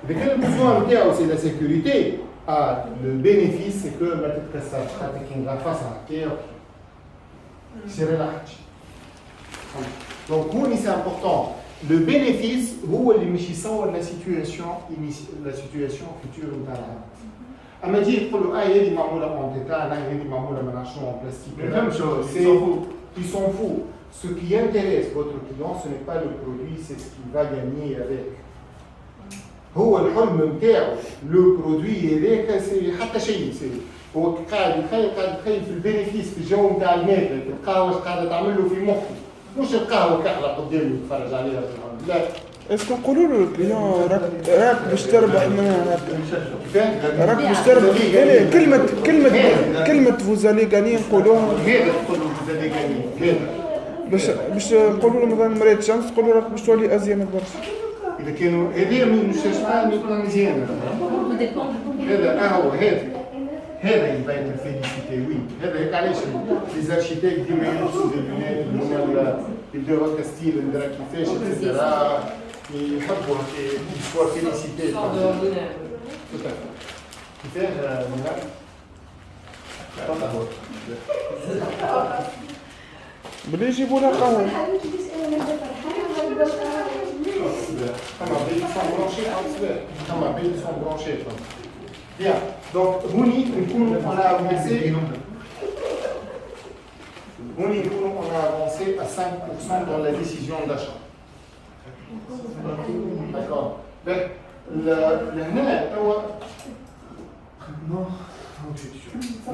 Le besoin c'est la sécurité. Le bénéfice, c'est que la face à terre, c'est relax. Donc, c'est important. Le bénéfice, c'est la situation future. À me dire, il y a des mamoulas en état, il y a des mamoulas en plastique. Même chose, ils s'en foutent. Ce qui intéresse votre client, ce n'est pas le produit, c'est ce qu'il va gagner avec. Le produit هذاك سي حتى شيء سي هو قاعد يتخيل في البينيفيس في الجو نتاع الماكله القهوه واش قاعده تعمل له في مخه مش القهوه كحله قدامه يتفرج عليها لا اسكو نقولوا له الكليون راك باش تربح منها راك باش تربح كلمه فوزالي غاني نقولوها هذا تقول له فوزالي غاني باش نقولوا له مثلا مريض الشمس تقول له راك باش تولي ازين برشا إذا كانوا هذه من الشاشات يكون مزيان هذا يبين الفيليسيتي وين هذا هيك علاش لي زارشيتيك ديما يلبسوا دي لونات هما يبداو هكا ستيل نديرها كيفاش اكسيتيرا يحبوا يسوا فيليسيتي كيفاش بلي يجيبوا لها قهوه Bien, donc on a avancé à 5% dans la décision d'achat. D'accord.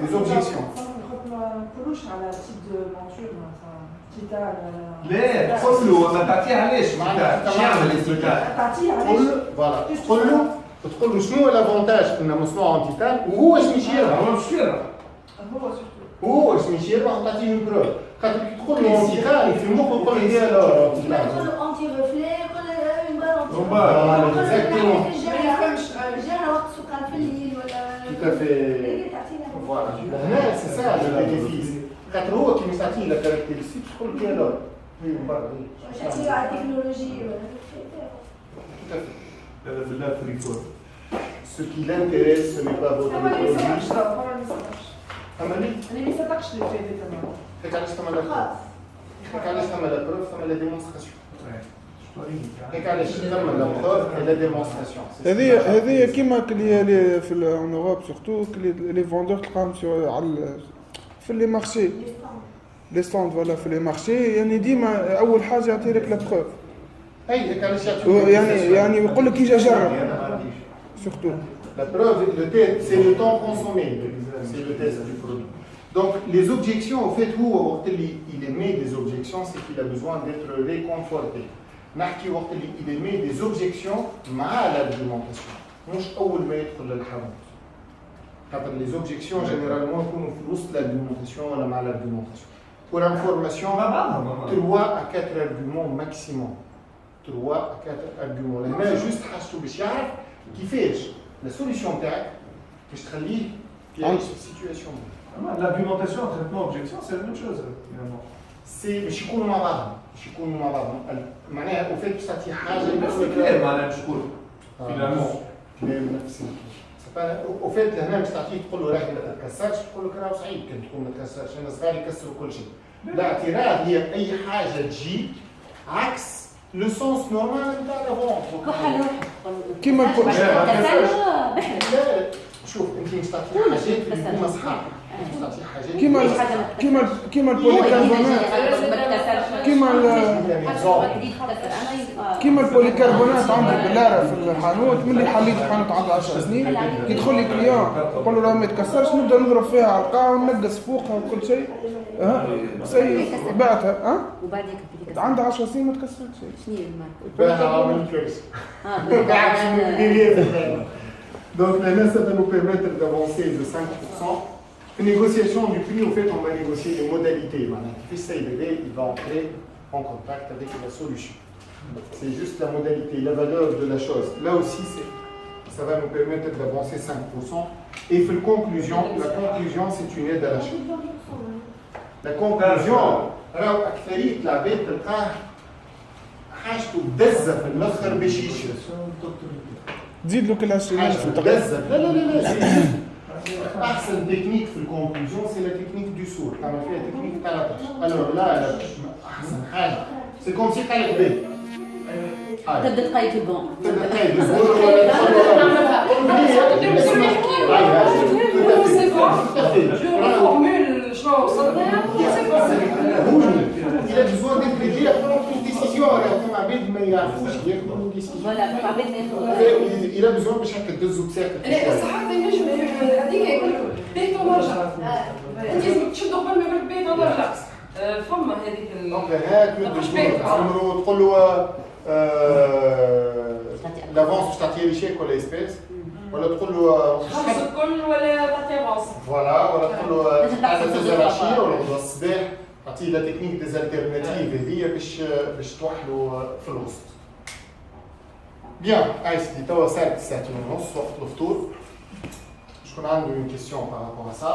Les objections. لا تقول له ما تعطيه علاش يعمل فوالا تقول له شنو الافونتاج كنا مصنوع عن تيتان وهو اش مش يربح تعطيه une preuve خاطر كي تقول له عن تيتان في مخه يقول لي لا تقول له انتي ريفلي يقول لك اون بال انتي اكزاكتومون جانا وقت سكر في الليل ولا tout à fait voilà هنا سي سا le bénéfice خاطر هو كي مش تعطيه لا كاركتيرستيك تقول لك لا مش تعطيه على التكنولوجي ولا هذا بالله فريكور ce qui l'intéresse ce n'est pas votre produit أنا ما صدقش اللي فيه تمام. هيك علاش ثم لا بروف ثم لا ديمونستراسيون هيك علاش ثم لا بروف لا ديمونستراسيون هذه كيما كلي في الاوروب سورتو لي فوندور تلقاهم على في لي مارشي لي ستاند فوالا في لي مارشي يعني ديما اول حاجه يعطي لك لا بروف اي هيك علاش يعني يقول لك يجي اجرب سورتو la preuve le test c'est le temps consommé c'est le test du produit donc les objections au fait où il émet des objections c'est qu'il a besoin d'être réconforté نحكي وقت اللي il émet des objections مع l'argumentation مش اول ما يدخل للحرام خاطر les objections généralement يكونوا في وسط l'argumentation ولا مع l'argumentation pour information 3 à 4 arguments maximum 3 à 4 arguments هنا جوست حاجته باش يعرف كيفاش la solution تاعك باش تخليه يعيش في السيتوياسيون l'argumentation traitement objection c'est la même chose finalement سي باش يكونوا مع بعضهم معناها او فيت تعطي حاجه كلام معناها مشكور فينالمون كلام نفسي او فيت هنا باش تعطيه تقول له راهي ما تتكسرش تقول له راهو صعيب كان تكون ما تكسرش انا صغاري يكسروا كل شيء الاعتراض هي اي حاجه تجي عكس لو سونس نورمال نتاع لافون كيما شوف انت مش تعطي حاجات اللي هما صحاب تعطي حاجات كيما البوليكربونات كيما البوليكربونات عندي بالله في الحانوت ملي حليت الحانوت عندي 10 سنين يدخل لي كليون يقول له راه ما يتكسرش نبدا نضرب فيها على القاع وننقص فوقها وكل شيء سي بعتها وبعديك عندها 10 سنين ما تكسرتش شنو هي الماركه؟ Donc là, ça va nous permettre d'avancer de 5%. Une négociation du prix, au fait, on va négocier les modalités. Il va entrer en contact avec la solution. C'est juste la modalité, la valeur de la chose. Là aussi, ça va nous permettre d'avancer 5%. Et la conclusion, c'est une aide à l'achat. La conclusion, راهو أكثرية العباد تلقاه حاجته بزة في الآخر باش يشري. تزيد له كل 20,000 لازم لا لا لا لا احسن تكنيك في الكونكلوجن سي لا تكنيك دو سور تعمل فيها تكنيك تاع لابوش الو لا احسن حاجه سي كوم سي قال لك باهي تبدا تقيد البون تبدا تقيد الزبور ولا il a besoin d'être aidé à prendre une décision comme عباد ما يعرفوش ياخذوا une décision فوالا عباد ما ياخذوا il a besoin باش هكا تدزو بساكت لا صحيح ينجم هذيك يقول لك بيت ونرجع انت لازم تشدوا قبل ما يقول لك بيت ونرجع فما هذيك دونك هاك تعمرو تقول له لافونس باش تعطيه لي شيك ولا اسبيس ولا تقول له خلص الكل ولا تعطي افونس فوالا ولا تقول له تعطي العشيه ولا الصباح تعطيه لا تكنيك ديزالتيرناتيف هذيا باش توحلوا في الوسط. بيان هاي سيدي توا صارت الساعتين ونص وقت الفطور. شكون عنده une question par rapport à ça؟